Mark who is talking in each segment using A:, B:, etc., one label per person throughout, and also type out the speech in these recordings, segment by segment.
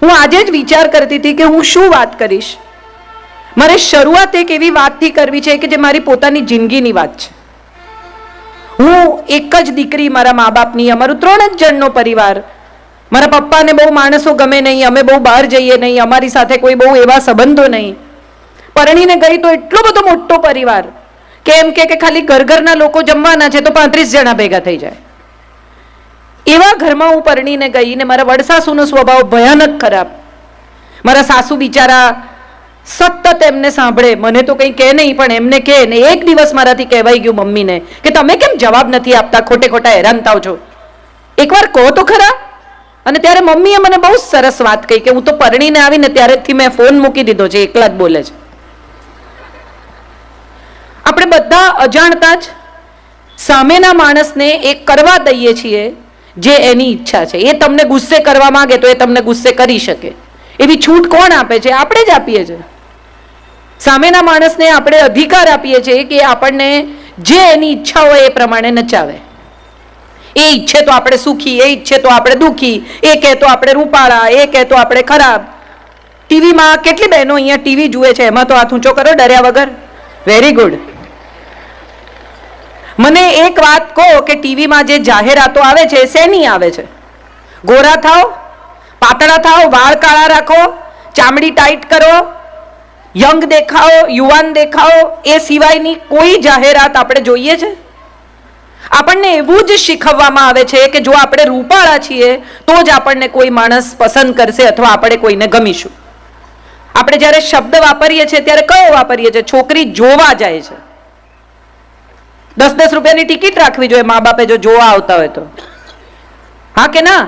A: હું આજે જ વિચાર કરતી હતી કે હું શું વાત કરીશ. મારે શરૂઆત એક એવી વાતથી કરવી છે કે જે મારી પોતાની જિંદગીની વાત છે. હું એક જ દીકરી મારા મા બાપની, અમારું 3 જ જણનો પરિવાર. મારા પપ્પાને બહુ માણસો ગમે નહીં, અમે બહુ બહાર જઈએ નહીં, અમારી સાથે કોઈ બહુ એવા સંબંધો નહીં. પરણીને ગઈ તો એટલો બધો મોટો પરિવાર કે એમ કે ખાલી ઘરના લોકો જમવાના છે તો 35 જણા ભેગા થઈ જાય. એવા ઘરમાં હું પરણીને ગઈ ને મારા વડસાસુનો સ્વભાવ ભયાનક ખરાબ. મારા સાસુ બિચારા સતત એમને સાંભળે, મને તો કંઈ કહે નહીં પણ એમને કહે ને. એક દિવસ મારાથી કહેવાઈ ગયું મમ્મીને કે તમે કેમ જવાબ નથી આપતા, ખોટે ખોટા હેરાન થાવ છો, એકવાર કહો તો ખરા. અને ત્યારે મમ્મીએ મને બહુ સરસ વાત કહી કે હું તો પરણીને આવીને ત્યારેથી મેં ફોન મૂકી દીધો છે, એકલા જ બોલે છે. આપણે બધા અજાણતા જ સામેના માણસને એ કરવા દઈએ છીએ જે એની ઈચ્છા છે. એ તમને ગુસ્સે કરવા માંગે તો એ તમને ગુસ્સે કરી શકે. એવી છૂટ કોણ આપે છે? આપણે જ આપીએ છીએ. સામેના માણસને આપણે અધિકાર આપીએ છીએ કે આપણને જે એની ઈચ્છા હોય એ પ્રમાણે નચાવે. એ ઈચ્છે તો આપણે સુખી, એ ઈચ્છે તો આપણે દુઃખી, એ કહે તો આપણે રૂપાળા, એ કહે તો આપણે ખરાબ. ટીવીમાં કેટલી બહેનો અહીંયા ટીવી જુએ છે, એમાં તો હાથ ઊંચો કરો ડર્યા વગર. Very good. મને એક વાત કહો કે ટીવીમાં જે જાહેરાતો આવે છે શેની આવે છે? ગોરા થાવ, પાતળા થાવ, વાળ કાળા રાખો, ચામડી ટાઈટ કરો, યંગ દેખાઓ, યુવાન દેખાઓ, એ સિવાયની કોઈ જાહેરાત આપણે જોઈએ છે? આપણને એવું જ શીખવવામાં આવે છે કે જો આપણે રૂપાળા છીએ તો જ આપણને કોઈ માણસ પસંદ કરશે અથવા આપણે કોઈને ગમીશું. આપણે જ્યારે શબ્દ વાપરીએ છીએ ત્યારે કયો વાપરીએ છીએ? છોકરી જોવા જાય છે. 10-10 રૂપિયાની ટિકિટ રાખવી જોઈએ મા બાપે જો જોવા આવતા હોય તો. હા કે ના?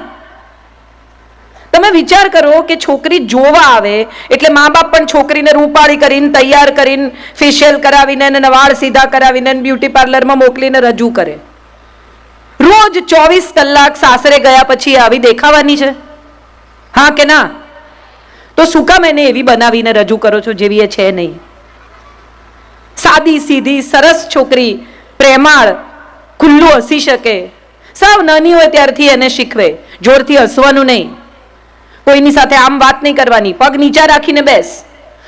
A: તમે વિચાર કરો કે છોકરી જોવા આવે એટલે મા બાપ પણ છોકરીને રૂપાળી કરીને, તૈયાર કરીને, ફેશિયલ કરાવીને, એને વાળ સીધા કરાવીને, બ્યુટી પાર્લરમાં મોકલીને રજૂ કરે. રોજ 24 કલાક સાસરે ગયા પછી આવી દેખાવાની છે? હા કે ના? તો શું કામ એને એવી બનાવીને રજૂ કરો છો જેવી એ છે નહીં? સાદી સીધી સરસ છોકરી, પ્રેમાળ, ખુલ્લું હસી શકે. સાવ નાની હોય ત્યારથી એને શીખવે જોરથી હસવાનું નહીં, કોઈની સાથે આમ વાત નહીં કરવાની, પગ નીચા રાખીને બેસ.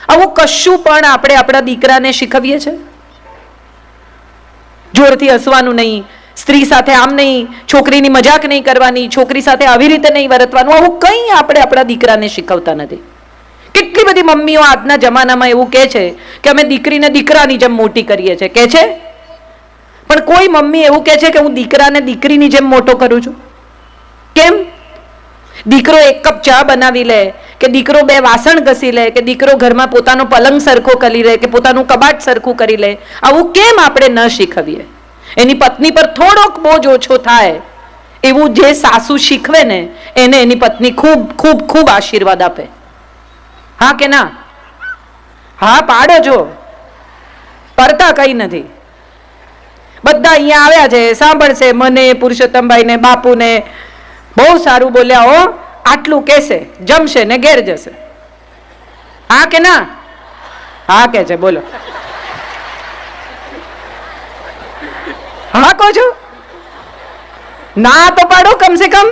A: આવું કશું પણ આપણે આપણા દીકરાને શીખવીએ છીએ? જોરથી હસવાનું નહીં, સ્ત્રી સાથે આમ નહીં, છોકરીની મજાક નહીં કરવાની, છોકરી સાથે આવી રીતે નહીં વર્તવાનું, આવું કંઈ આપણે આપણા દીકરાને શીખવતા નથી. કેટલી બધી મમ્મીઓ આજના જમાનામાં એવું કહે છે કે અમે દીકરીને દીકરાની જેમ મોટી કરીએ છીએ, કહે છે. પણ કોઈ મમ્મી એવું કહે છે કે હું દીકરાને દીકરીની જેમ મોટો કરું છું? કેમ? દીકરો 1 કપ ચા બનાવી લે, કે દીકરો 2 વાસણ ઘસી લે, કે દીકરો ઘરમાં પોતાનો પલંગ સરખો કરી લે, કે પોતાનું કબાટ સરખું કરી લે, આવું કેમ આપણે ન શીખવીએ? એની પત્ની પર થોડોક બોજ ઓછો થાય એવું જે સાસુ શીખવે ને એને એની પત્ની ખૂબ ખૂબ ખૂબ આશીર્વાદ આપે. હા કે ના? હા પાડો જો, પડતા કઈ નથી. બધા અહીંયા આવ્યા છે, સાંભળશે મને, પુરુષોત્તમભાઈ ને, બાપુને. બહુ સારું બોલ્યા હો, આટલું કહેશે, જમશે ને ઘેર જશે. હા કે ના? હા કે છે, બોલો. હા કહો છો? ના તો પાડો કમસે કમ.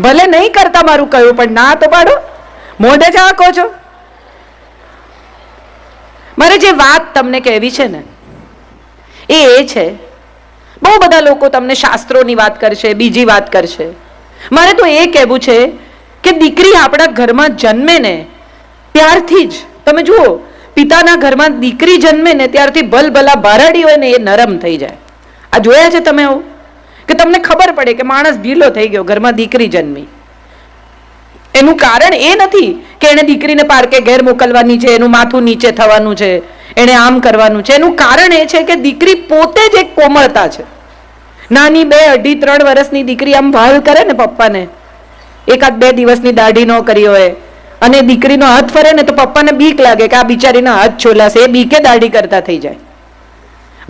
A: ભલે નહીં કરતા મારું કહ્યું પણ ના તો પાડો. મોઢે જ હા કહો છો. મારે જે વાત તમને કહેવી છે ને એ છે, બહુ બધા લોકો તમને શાસ્ત્રોની વાત કરશે, બીજી વાત કરશે. મારે તો એ કહેવું છે કે દીકરી આપણા ઘરમાં જન્મે ને ત્યારથી જ તમે જુઓ, પિતાના ઘરમાં દીકરી જન્મે ને ત્યારથી ભલભલા ભારાડી હોય ને એ નરમ થઈ જાય. આ જોયા છે તમે આવું? કે તમને ખબર પડે કે માણસ ઢીલો થઈ ગયો ઘરમાં દીકરી જન્મી. એનું કારણ એ નથી કે એને દીકરીને પાર્કે ઘેર મોકલવાની છે, એનું માથું નીચે થવાનું છે, એને આમ કરવાનું છે. એનું કારણ એ છે કે દીકરી પોતે જ એક કોમળતા છે. નાની 2, 2.5, 3 વર્ષની દીકરી આમ ભાલ કરે ને પપ્પાને, 1-2 દિવસની દાઢી ન કરી હોય અને દીકરીનો હાથ ફરે ને તો પપ્પાને બીક લાગે કે આ બિચારીના હાથ છોલાશે, એ બીકે દાઢી કરતા થઈ જાય.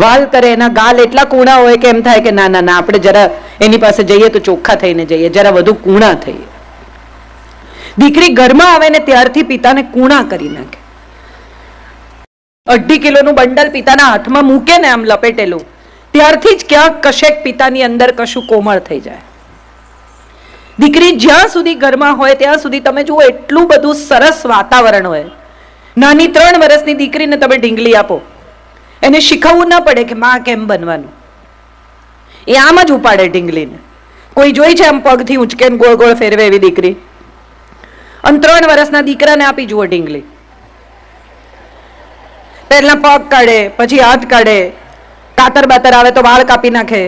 A: વાલ કરે, એના ગાલ એટલા કૂણા હોય કે એમ થાય કે ના ના ના, આપણે જરા એની પાસે જઈએ તો ચોખ્ખા થઈને જઈએ, જરા વધુ કૂણા થઈએ. દીકરી ઘરમાં આવે ને ત્યારથી પિતાને કૂણા કરી નાખે. 2.5 કિલોનું બંડલ પિતાના હાથમાં મૂકે ને આમ લપેટેલું, ત્યારથી જ ક્યાંક કશેક પિતાની અંદર કશું કોમળ થઈ જાય. દીકરી જ્યાં સુધી ઘરમાં હોય ત્યાં સુધી તમે જુઓ એટલું બધું સરસ વાતાવરણ હોય. નાની 3 વર્ષની દીકરીને તમે ઢીંગલી આપો, એને શીખવવું ના પડે કે માં કેમ બનવાનું, એ આમ જ ઉપાડે ઢીંગલીને. કોઈ જોઈ છે આમ પગથી ઉંચકે ગોળ ગોળ ફેરવે એવી દીકરી? અને 3 વર્ષના દીકરાને આપી જુઓ ઢીંગલી, પહેલા પગ કાઢે, પછી હાથ કાઢે, કાતર બાતર આવે તો વાળ કાપી નાખે,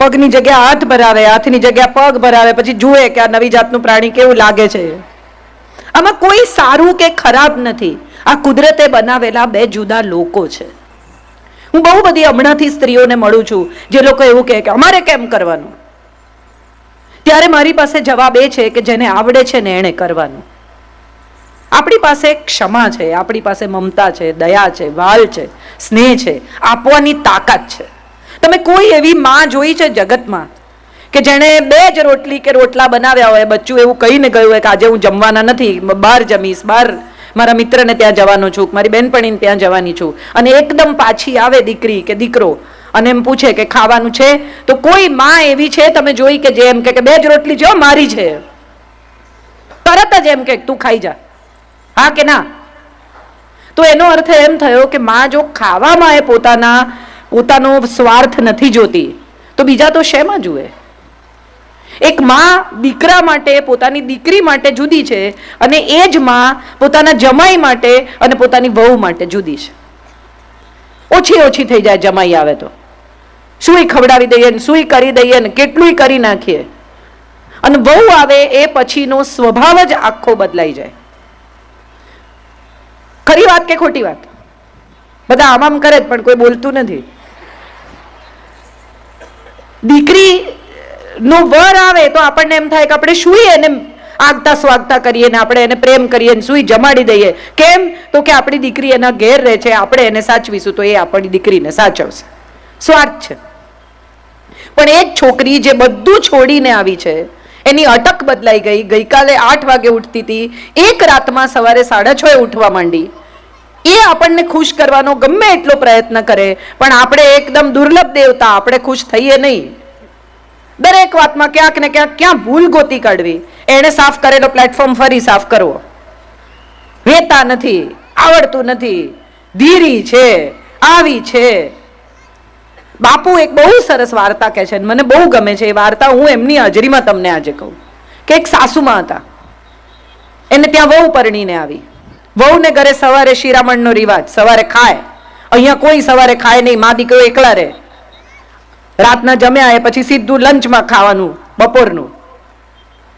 A: પગની જગ્યા હાથ ભરાવે, હાથની જગ્યા પગ ભરાવે, પછી જુએ કે આ નવી જાતનું પ્રાણી કેવું લાગે છે. આમાં કોઈ સારું કે ખરાબ નથી, આ કુદરતે બનાવેલા 2 જુદા લોકો છે. હું બહુ બધી હમણાંથી સ્ત્રીઓને મળું છું જે લોકો એવું કહે કે અમારે કેમ કરવાનું, ત્યારે મારી પાસે જવાબ એ છે કે જેને આવડે છે ને એણે કરવાનું. આપણી પાસે ક્ષમા છે, આપણી પાસે મમતા છે, દયા છે, વાલ છે, સ્નેહ છે, આપવાની તાકાત છે. તમે કોઈ એવી માં જોઈ છે જગતમાં કે જેણે 2 જ રોટલી કે રોટલા બનાવ્યા હોય, બચ્ચું એવું કહીને ગયું હોય કે આજે હું જમવાના નથી, બહાર જમીશ, બહાર મારા મિત્રને ત્યાં જવાનો છું, મારી બેનપણીને ત્યાં જવાની છું, અને એકદમ પાછી આવે દીકરી કે દીકરો અને એમ પૂછે કે ખાવાનું છે? તો કોઈ માં એવી છે તમે જોઈ કે જે એમ કે 2 જ રોટલી જો મારી છે, તરત જ એમ કે તું ખાઈ જા, હા કે ના? તો એનો અર્થ એમ થયો કે માં જો ખાવામાં એ પોતાનો સ્વાર્થ નથી જોતી તો બીજા તો શેમાં જુએ? એક માં દીકરા માટે, પોતાની દીકરી માટે જુદી છે, અને એ જ માં પોતાના જમાઈ માટે અને પોતાની વહુ માટે જુદી છે. ઓછી થઈ જાય જમાઈ આવે તો, સુઈ ખવડાવી દઈએ ને સુઈ કરી દઈએ ને કેટલું કરી નાખીએ, અને વહુ આવે એ પછીનો સ્વભાવ જ આખો બદલાઈ જાય. ખરી વાત કે ખોટી વાત? બધા આમ કરે પણ કોઈ બોલતું નથી. દીકરી નો વર આવે તો આપણને એમ થાય કે આપણે સુઈ એને આગતા સ્વાગતા કરીએ ને આપણે એને પ્રેમ કરીએ ને સુઈ જમાડી દઈએ. કેમ? તો કે આપણી દીકરી એના ઘેર રહે છે, આપણે એને સાચવીશું તો એ આપણી દીકરીને સાચવશે. સ્વાર્થ છે. પણ એક છોકરી જે બધું છોડીને આવી છે, એની અટક બદલાઈ ગઈ. ગઈકાલે 8 વાગે ઉઠતી હતી, એક રાતમાં સવારે 6:30 ઉઠવા માંડી. એ આપણને ખુશ કરવાનો ગમે એટલો પ્રયત્ન કરે, પણ આપણે એકદમ દુર્લભ દેવતા, આપણે ખુશ થઈએ નહીં. દરેક વાતમાં ક્યાંક ને ક્યાં ભૂલ ગોતી કાઢવી. એને સાફ કરેલો પ્લેટફોર્મ ફરી સાફ કરવો, વેતા નથી, આવડતું નથી, ધીરી છે, આવી છે. બાપુ એક બહુ સરસ વાર્તા કહે છે, મને બહુ ગમે છે એ વાર્તા. હું એમની હાજરીમાં તમને આજે કહું કે એક સાસુમાં હતા, એને ત્યાં વહુ પરણીને આવી. વહુને ઘરે સવારે શિરામણનો રિવાજ, સવારે ખાય. અહીંયા કોઈ સવારે ખાય નહીં, મા દીકરો એકલા રહે. રાતના જમ્યા એ પછી સીધું લંચમાં ખાવાનું બપોરનું.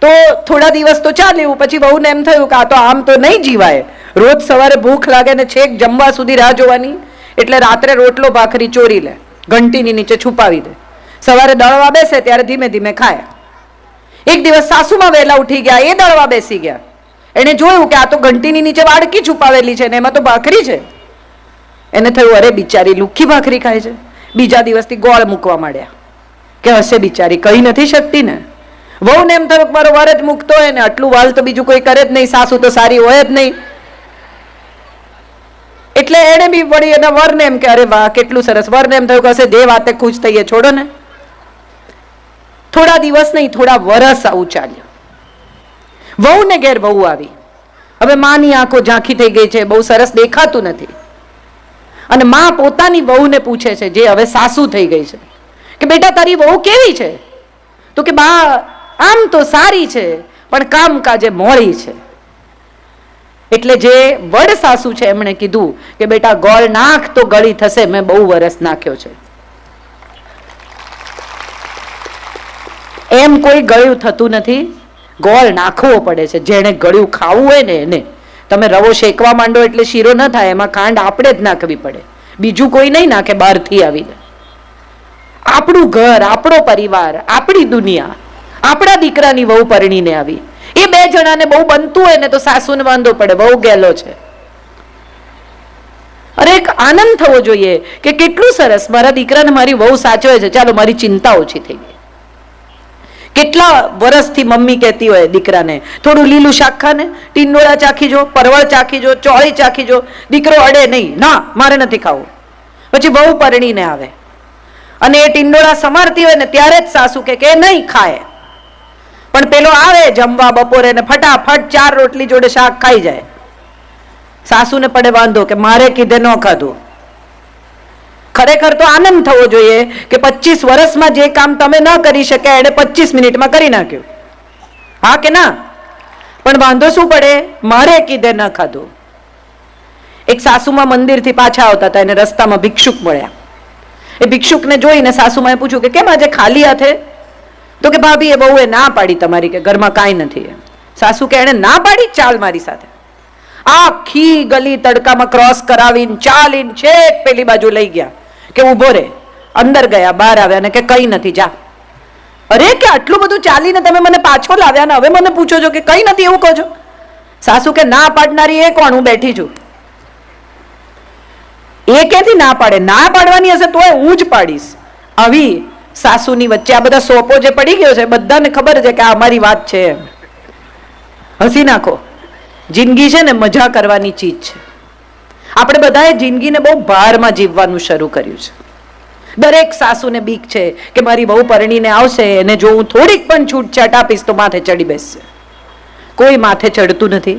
A: તો થોડા દિવસ તો ચાલ્યું, પછી વહુને એમ થયું કે આ તો આમ તો નહીં જીવાય, રોજ સવારે ભૂખ લાગે ને છેક જમવા સુધી રાહ જોવાની. એટલે રાત્રે રોટલો ભાખરી ચોરી લે, ઘંટીની નીચે છુપાવી દે. સવારે દળવા બેસે ત્યારે ધીમે ધીમે ખાય. એક દિવસ સાસુમાં વહેલા ઉઠી ગયા, એ દળવા બેસી ગયા. એને જોયું કે આ તો ઘંટીની નીચે વાડકી છુપાવેલી છે ને એમાં તો ભાખરી છે. એને થયું અરે બિચારી લુખ્ખી ભાખરી ખાય છે. બીજા દિવસથી ગોળ મૂકવા માંડ્યા કે હશે બિચારી, કહી નથી શકતી ને. વહુને એમ થયું મારો વર જ મૂકતો હોય ને, આટલું વાલ તો બીજું કોઈ કરે જ નહીં, સાસુ તો સારી હોય જ નહીં. એટલે એને બી વળી એના વરને એમ કે અરે વાહ કેટલું સરસ. વરને એમ થયું કે હશે જે વાતે ખુશ થઈએ, છોડો ને. થોડા દિવસ નહીં, થોડા વરસ આવું ચાલ્યું. વહુને ઘેર વહુ આવી. હવે માની આંખો ઝાંખી થઈ ગઈ છે, બહુ સરસ દેખાતું નથી. અને માં પોતાની વહુને પૂછે છે, જે હવે સાસુ થઈ ગઈ છે, કે બેટા તારી વહુ કેવી છે? તો કે બા આમ તો સારી છે, પણ કામકાજે મોળી છે. એટલે જે વડ સાસુ છે એમણે કીધું કે બેટા ગોળ નાખ તો ગળી થશે, મેં બહુ વરસ નાખ્યો છે. એમ કોઈ ગળ્યું થતું નથી, ગોળ નાખવો પડે છે. જેણે ગળ્યું ખાવું હોય ને એને. તમે રવો શેકવા માંડો એટલે શીરો ન થાય, એમાં ખાંડ આપણે જ નાખવી પડે, બીજું કોઈ નહીં નાખે બહારથી આવીને. આપણું ઘર, આપણો પરિવાર, આપણી દુનિયા, આપણા દીકરાની વહુ પરણીને આવી. એ 2 જણાને બહુ બનતું હોય ને તો સાસુને વાંધો પડે, બહુ ગેલો છે. અરે એક આનંદ થવો જોઈએ કે કેટલું સરસ મારા દીકરાને મારી વહુ સાચવે છે, ચાલો મારી ચિંતા ઓછી થઈ ગઈ. કેટલા વર્ષથી મમ્મી કહેતી હોય દીકરાને થોડું લીલું શાક ખાને, ટીંડોળા ચાખી જો, પરવળ ચાખી જો, ચોળી ચાખી જો. દીકરો અડે નહીં, ના મારે નથી ખાવું. પછી વહુ પરણીને આવે અને એ ટીંડોળા સમારતી હોય ને ત્યારે જ સાસુ કે નહીં ખાય. પણ પેલો આવે જમવા બપોરે ને ફટાફટ 4 રોટલી જોડે શાક ખાઈ જાય. સાસુને પડે વાંધો કે મારે કીધે ન ખાધું. ખરેખર તો આનંદ થવો જોઈએ કે 25 વર્ષમાં જે કામ તમે ન કરી શક્યા એને 25 મિનિટમાં કરી નાખ્યું. હા કે ના? પણ વાંધો શું પડે? મારે કીધે ન ખાધું. એક સાસુમાં મંદિરથી પાછા આવતા હતા, એને રસ્તામાં ભિક્ષુક મળ્યા. એ ભિક્ષુકને જોઈને સાસુમાએ પૂછ્યું કે કેમ આજે ખાલી હાથે? તો કે ભાભી એ બહુએ ના પાડી તમારી કે ઘરમાં કાંઈ નથી. સાસુ કે એને ના પાડી, ચાલ મારી સાથે. આખી ગલી તડકામાં ક્રોસ કરાવીને ચાલીને છેક પેલી બાજુ લઈ ગયા કે ઉભો રે. અંદર ગયા, બહાર આવ્યા ને કે કઈ નથી, જા. અરે કે આટલું બધું ચાલીને તમે મને પાછો લાવ્યા ને હવે મને પૂછો છો કે કઈ નથી એવું કહો છો? સાસુ કે ના પાડનારી એ કોણ? હું બેઠી છું. એ ક્યાંથી ના પાડે? ના પાડવાની હશે તોય હું જ પાડીશ. આવી સાસુની વચ્ચે આ બધા સોપો જે પડી ગયો છે, બધાને ખબર છે કે આ અમારી વાત છે. હસી નાખો. જિંદગી છે ને મજા કરવાની ચીજ છે. આપણે બધાએ જિંદગીને બહુ ભારમાં જીવવાનું શરૂ કર્યું છે. દરેક સાસુને બીક છે કે મારી બહુ પરણીને આવશે અને જો હું થોડીક પણ છૂટછાટ આપીશ તો માથે ચડી બેસશે. કોઈ માથે ચડતું નથી.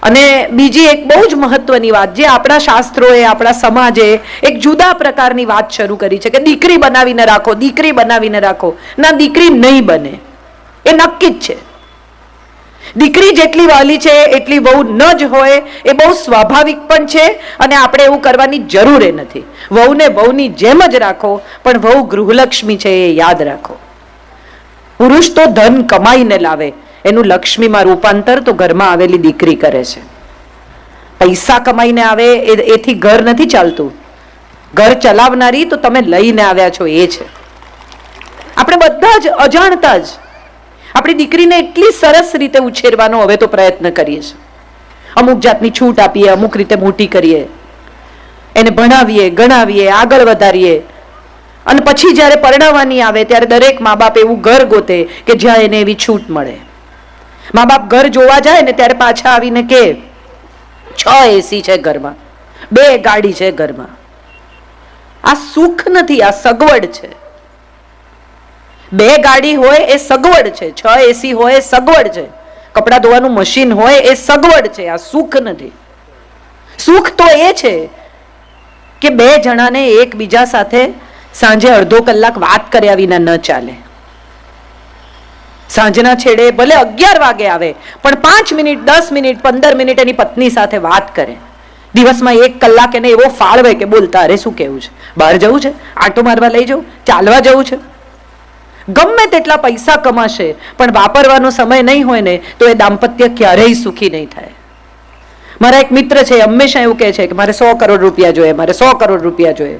A: અને બીજી એક બહુ જ મહત્વની વાત જે આપણા શાસ્ત્રોએ, આપણા સમાજે એક જુદા પ્રકારની વાત શરૂ કરી છે કે દીકરી બનાવીને રાખો, દીકરી બનાવીને રાખો. ના, દીકરી નહીં બને એ નક્કી જ છે. દીકરી જેટલી વાલી છે એટલી વહુ ન જ હોય એ બહુ સ્વાભાવિક પણ છે અને આપણે એવું કરવાની જરૂર નથી. વહુને વહુની જેમ જ રાખો, પણ વહુ ગૃહલક્ષ્મી છે એ યાદ રાખો. પુરુષ તો ધન કમાઈને લાવે, એનું લક્ષ્મીમાં રૂપાંતર તો ઘરમાં આવેલી દીકરી કરે છે. પૈસા કમાઈને આવે એથી ઘર નથી ચાલતું. ઘર ચલાવનારી તો તમે લઈને આવ્યા છો એ છે. આપણે બધા જ અજાણતા જ આપણી દીકરીને એટલી સરસ રીતે ઉછેરવાનો હવે તો પ્રયત્ન કરીએ છીએ. અમુક જાતની છૂટ આપીએ, અમુક રીતે મોટી કરીએ, એને ભણાવીએ, ગણાવીએ, આગળ વધારીએ. અને પછી જ્યારે પરણાવવાની આવે ત્યારે દરેક મા બાપ એવું ઘર ગોતે કે જ્યાં એને એવી છૂટ મળે. મા બાપ ઘર જોવા જાય ને ત્યારે પાછા આવીને કે 6 એસી છે ઘરમાં, 2 ગાડી છે ઘરમાં. આ સુખ નથી, આ સગવડ છે. 2 ગાડી હોય એ સગવડ છે, 6 એસી હોય એ સગવડ છે, કપડાં ધોવાનું મશીન હોય એ સગવડ છે. આ સુખ નથી. સુખ તો એ છે કે 2 જણાને એકબીજા સાથે સાંજે અડધો કલાક વાત કર્યા વિના ન ચાલે. સાંજના છેડે ભલે 11 વાગે આવે પણ 5 મિનિટ, 10 મિનિટ, 15 મિનિટ એની પત્ની સાથે વાત કરે. દિવસમાં 1 કલાક એને એવો ફાળવે કે બોલ તારે શું કેવું છે? બહાર જવું છે? આંટો મારવા લઈ જવું? ચાલવા જવું છે? ગમે તેટલા પૈસા કમાશે પણ વાપરવાનો સમય નહીં હોય ને તો એ દાંપત્ય ક્યારેય સુખી નહીં થાય. મારા એક મિત્ર છે, હંમેશા એવું કહે છે કે મારે 100 કરોડ રૂપિયા જોઈએ, મારે 100 કરોડ રૂપિયા જોઈએ.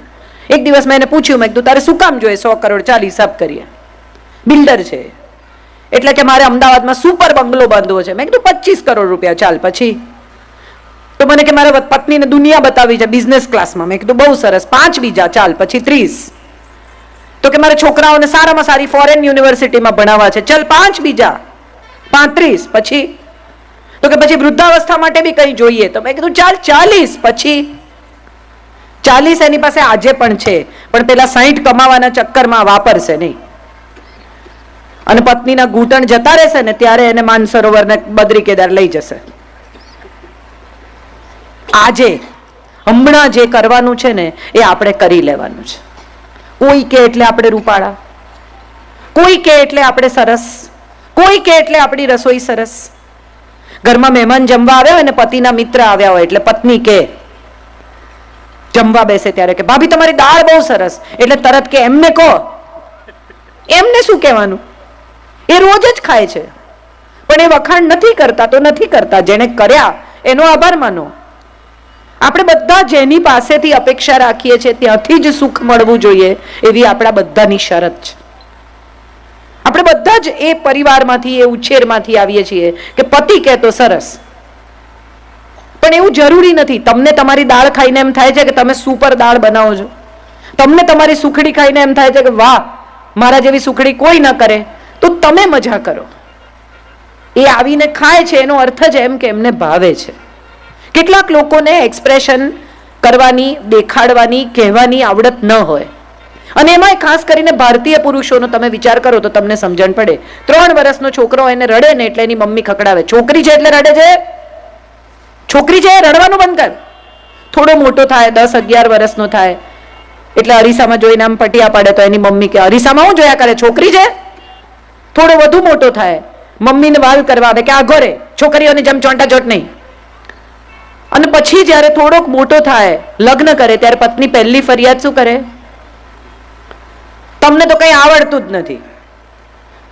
A: એક દિવસ મેં એને પૂછ્યું, મેં કીધું તારે શું કામ જોઈએ 100 કરોડ? ચાલ હિસાબ કરીએ. બિલ્ડર છે એટલે કે મારે અમદાવાદમાં સુપર બંગલો બાંધવો છે. મેં કીધું 25 કરોડ રૂપિયા. ચાલ પછી? તો મને કે મારે પત્નીને દુનિયા બતાવી છે બિઝનેસ ક્લાસમાં. મેં કીધું બહુ સરસ, 5 બીજા. ચાલ પછી 30. તો કે મારે છોકરાઓને સારામાં સારી ફોરેન યુનિવર્સિટીમાં ભણાવવા છે. ચલ 5 બીજા. 35 પછી? તો કે પછી વૃદ્ધાવસ્થા માટે બી કંઈ જોઈએ. તો મેં કીધું ચાલ 40 પછી? 40 એની પાસે આજે પણ છે પણ પેલા 60 કમાવાના ચક્કરમાં વાપરશે નહીં. અને પત્નીના ઘૂંટણ જતા રહેશે ને ત્યારે એને માનસરોવર ને બદ્રી કેદાર લઈ જશે. આજે હમણાં જે કરવાનું છે ને એ આપણે કરી લેવાનું છે. કોઈ કે એટલે આપણે રૂપાળા, કોઈ કે એટલે આપણે સરસ, કોઈ કે એટલે આપણી રસોઈ સરસ. ઘરમાં મહેમાન જમવા આવ્યા હોય ને પતિના મિત્ર આવ્યા હોય એટલે પત્ની કે જમવા બેસે ત્યારે કે ભાભી તમારી દાળ બહુ સરસ, એટલે તરત કે એમને કહો. એમને શું કહેવાનું? એ રોજ જ ખાય છે પણ એ વખાણ નથી કરતા તો નથી કરતા. જેને કર્યા એનો આભાર માનો. આપણે બધા જેની પાસેથી અપેક્ષા રાખીએ છીએ ત્યાંથી જ સુખ મળવું જોઈએ એવી આપણા બધાની શરત છે. આપણે બધા જ એ પરિવારમાંથી, એ ઉછેરમાંથી આવીએ છીએ કે પતિ કહે તો સરસ. પણ એવું જરૂરી નથી. તમને તમારી દાળ ખાઈને એમ થાય છે કે તમે સુપર દાળ બનાવો છો, તમને તમારી સુખડી ખાઈને એમ થાય છે કે વાહ મારા જેવી સુખડી કોઈ ન કરે, તો તમે મજા કરો. એ આવીને ખાય છે એનો અર્થ જ એમ કે એમને ભાવે છે. કેટલાક લોકોને એક્સપ્રેશન કરવાની, દેખાડવાની, કહેવાની આવડત ન હોય અને એમાંય ખાસ કરીને ભારતીય પુરુષોનો તમે વિચાર કરો તો તમને સમજણ પડે. 3 વર્ષનો છોકરો એને રડે ને એટલે એની મમ્મી ખકડાવે. છોકરી છે એટલે રડે છે, છોકરી છે રડવાનું બંધ કર. થોડો મોટો થાય, 10-11 વર્ષનો થાય એટલે અરીસામાં જોઈને આમ પટિયા પાડે તો એની મમ્મી કે અરીસામાં હું જોયા કરે, છોકરી છે. થોડો વધુ મોટો થાય, મમ્મીને વાલ કરવા આવે કે આ ઘરે છોકરીઓની જેમ ચોંટાચોટ નહીં. અને પછી જ્યારે થોડોક મોટો થાય, લગ્ન કરે, ત્યારે પત્ની પહેલી ફરિયાદ શું કરે? તમને તો કંઈ આવડતું જ નથી,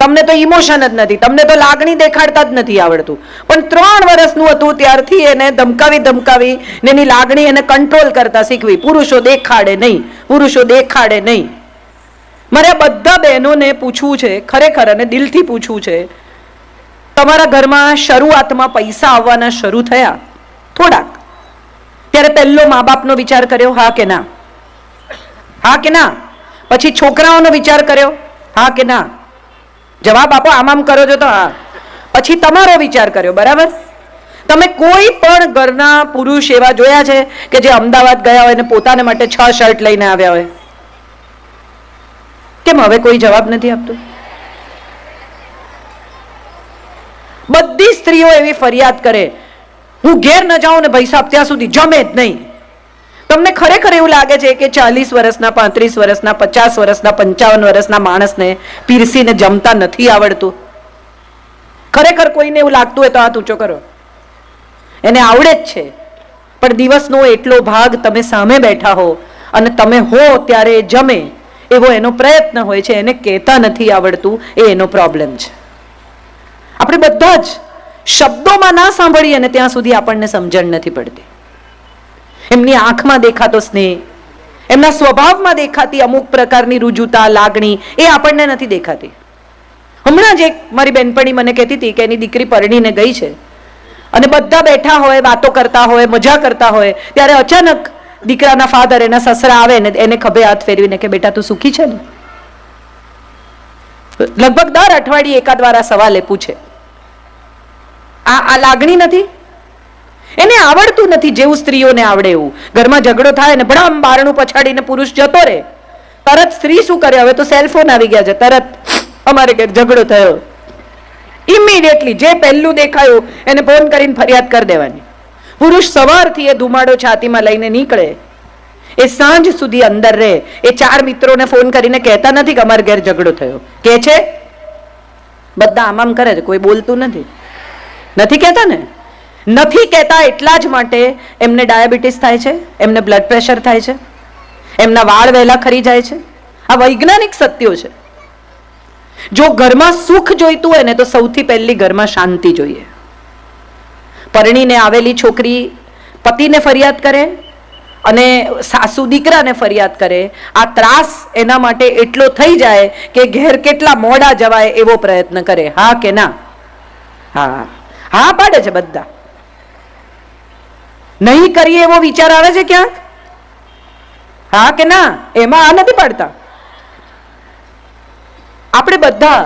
A: તમને તો ઇમોશન જ નથી, તમને તો લાગણી દેખાડતા જ નથી આવડતું. પણ 3 વર્ષનું હતું ત્યારથી એને ધમકાવી એની લાગણી એને કંટ્રોલ કરતા શીખવી. પુરુષો દેખાડે નહીં, પુરુષો દેખાડે નહીં. મારે બધા બહેનોને પૂછવું છે, ખરેખર અને દિલથી પૂછવું છે, તમારા ઘરમાં શરૂઆતમાં પૈસા આવવાના શરૂ થયા થોડાક, ત્યારે પહેલો મા બાપનો વિચાર કર્યો? હા કે ના? હા કે ના? પછી છોકરાઓનો વિચાર કર્યો? હા કે ના? જવાબ આપો. આમ કરો છો તો હા. પછી તમારો વિચાર કર્યો, બરાબર? તમે કોઈ પણ ઘરના પુરુષ એવા જોયા છે કે જે અમદાવાદ ગયા હોય ને પોતાને માટે 6 શર્ટ લઈને આવ્યા હોય? કેમ હવે કોઈ જવાબ નથી આપતું? બધી સ્ત્રીઓ એવી ફરિયાદ કરે, હું ઘેર ન જાઉં ને પૈસા ત્યાં સુધી જમે જ નહીં. તમને ખરેખર એવું લાગે છે કે 40 વર્ષના, 35 વર્ષના, 50 વર્ષના, 55 વર્ષના માણસને પીરસીને જમતા નથી આવડતું? ખરેખર કોઈને એવું લાગતું હોય તો હાથ ઊંચો કરો. એને આવડે જ છે, પણ દિવસનો એટલો ભાગ તમે સામે બેઠા હો અને તમે હો ત્યારે જમે એવો એનો પ્રયત્ન હોય છે, એને કહેતા નથી આવડતું, એ એનો પ્રોબ્લેમ છે. આપણે બધા જ શબ્દોમાં ના સાંભળીએ ને ત્યાં સુધી આપણને સમજણ નથી પડતી. એમની આંખમાં દેખાતો સ્નેહ, એમના સ્વભાવમાં દેખાતી અમુક પ્રકારની રુજુતા, લાગણી, એ આપણને નથી દેખાતી. હમણાં જ એક મારી બેનપણી મને કહેતી હતી કે એની દીકરી પરણીને ગઈ છે અને બધા બેઠા હોય, વાતો કરતા હોય, મજા કરતા હોય, ત્યારે અચાનક દીકરાના ફાધર, એના સસરા આવે ને એને ખભે હાથ ફેરવીને કે બેટા તું સુખી છે ને? લગભગ દર અઠવાડિયે એકાદ વાર આ સવાલ એ પૂછે. આ લાગણી નથી? એને આવડતું નથી જેવું સ્ત્રીઓને આવડે એવું. ઘરમાં ઝઘડો થાય ને ભડામ બારણું પછાડીને પુરુષ જતો રહે, તરત સ્ત્રી શું કરે? હવે તો સેલફોન આવી ગયા છે, તરત અમારે ઘેર ઝઘડો થયો, ઇમિડિયેટલી જે પહેલું દેખાયું એને ફોન કરીને ફરિયાદ કરી દેવાની. પુરુષ સવારથી એ ધુમાડો છાતીમાં લઈને નીકળે, એ સાંજ સુધી અંદર રહે. એ 4 મિત્રોને ફોન કરીને કહેતા નથી કે અમારે ઘેર ઝઘડો થયો. કે છે? બધા આમ કરે છે, કોઈ બોલતું નથી. નથી કહેતા ને? નથી કહેતા એટલા જ માટે એમને ડાયાબિટીસ થાય છે, એમને બ્લડ પ્રેશર થાય છે, એમના વાળ વહેલા ખરી જાય છે. આ વૈજ્ઞાનિક સત્યો છે. જો ઘરમાં સુખ જોઈતું હોય ને તો સૌથી પહેલી ઘરમાં શાંતિ જોઈએ. પરણીને આવેલી છોકરી પતિને ફરિયાદ કરે અને સાસુ દીકરાને ફરિયાદ કરે, આ ત્રાસ એના માટે એટલો થઈ જાય કે ઘેર કેટલા મોડા જવાય એવો પ્રયત્ન કરે. હા કે ના? હા, હા પાડે છે બધા. નહીં કરીએ એવો વિચાર આવે છે ક્યાંક? હા કે ના? એમાં આ નથી પાડતા. આપણે બધા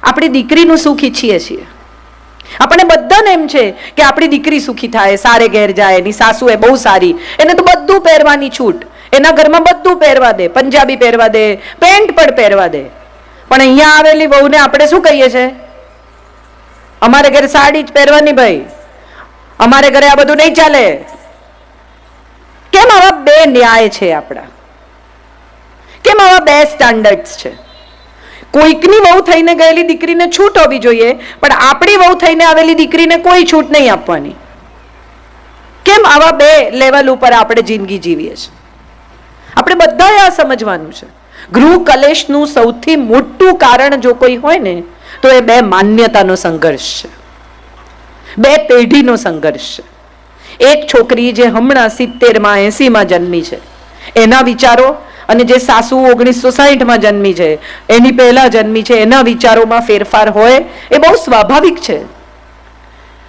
A: આપણી દીકરીનું સુખ ઈચ્છીએ છીએ. આપણે બધાને એમ છે કે આપણી દીકરી સુખી થાય, સારે ઘેર જાય, એની સાસુ એ બહુ સારી, એને તો બધું પહેરવાની છૂટ, એના ઘરમાં બધું પહેરવા દે, પંજાબી પહેરવા દે, પેન્ટ પણ પહેરવા દે. પણ અહીંયા આવેલી વહુને આપણે શું કહીએ છીએ? અમારે ઘરે સાડી જ પહેરવાની ભાઈ, અમારે ઘરે આ બધું નહીં ચાલે. કેમ આવા બે ન્યાય છે આપણા? કેમ આવા બે સ્ટાન્ડર્ડ્સ છે? કોઈકની વહુ થઈને ગયેલી દીકરીને છૂટ હોવી જોઈએ, પણ આપણી વહુ થઈને આવેલી દીકરીને કોઈ છૂટ નહીં આપવાની. કેમ આવા બે લેવલ ઉપર આપણે જિંદગી જીવીએ છીએ? આપણે બધાએ આ સમજવાનું છે. ગૃહ કલેશનું સૌથી મોટું કારણ જો કોઈ હોય ને તો એ બે માન્યતાનો સંઘર્ષ છે, બે પેઢીનો સંઘર્ષ છે. એક છોકરી જે હમણાં 70માં 80માં જન્મી છે, એના વિચારો અને જે સાસુ 1960માં જન્મી છે, એની પહેલા જન્મી છે, એના વિચારોમાં ફેરફાર હોય એ બહુ સ્વાભાવિક છે.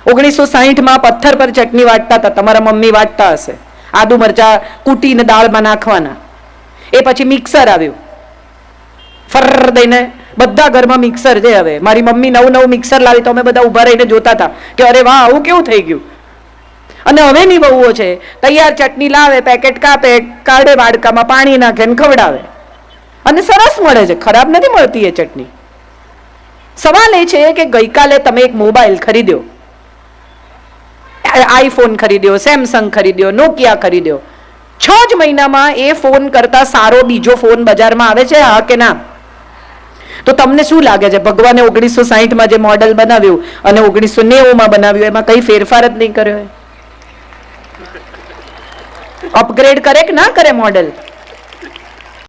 A: 1960માં પથ્થર પર ચટણી વાટતા હતા, તમારા મમ્મી વાટતા હશે, આદુ મરચા કૂટીને દાળમાં નાખવાના. એ પછી મિક્સર આવ્યું, ફર દઈને બધા ઘરમાં મિક્સર છે. હવે મારી મમ્મી નવું મિક્સર લાવી તો અમે બધા ઉભા રહીને જોતા હતા કે અરે વાહ, આવું કેવું થઈ ગયું. અને હવેની વહુઓ છે તૈયાર ચટણી લાવે, પેકેટ કાપે, કાઢે, વાડકામાં પાણી નાખે ને ખવડાવે, અને સરસ મળે છે, ખરાબ નથી મળતી એ ચટણી. સવાલ એ છે કે ગઈકાલે તમે એક મોબાઈલ ખરીદ્યો, આઈફોન ખરીદ્યો, સેમસંગ ખરીદ્યો, નોકિયા ખરીદ્યો, 6 જ મહિનામાં એ ફોન કરતા સારો બીજો ફોન બજારમાં આવે છે, હા કે ના? તો તમને શું લાગે છે ભગવાને 1960માં જે મોડેલ બનાવ્યું અને 1990માં બનાવ્યું એમાં કઈ ફેરફાર જ નહીં કર્યો? અપગ્રેડ કરે કે ના કરે મોડેલ?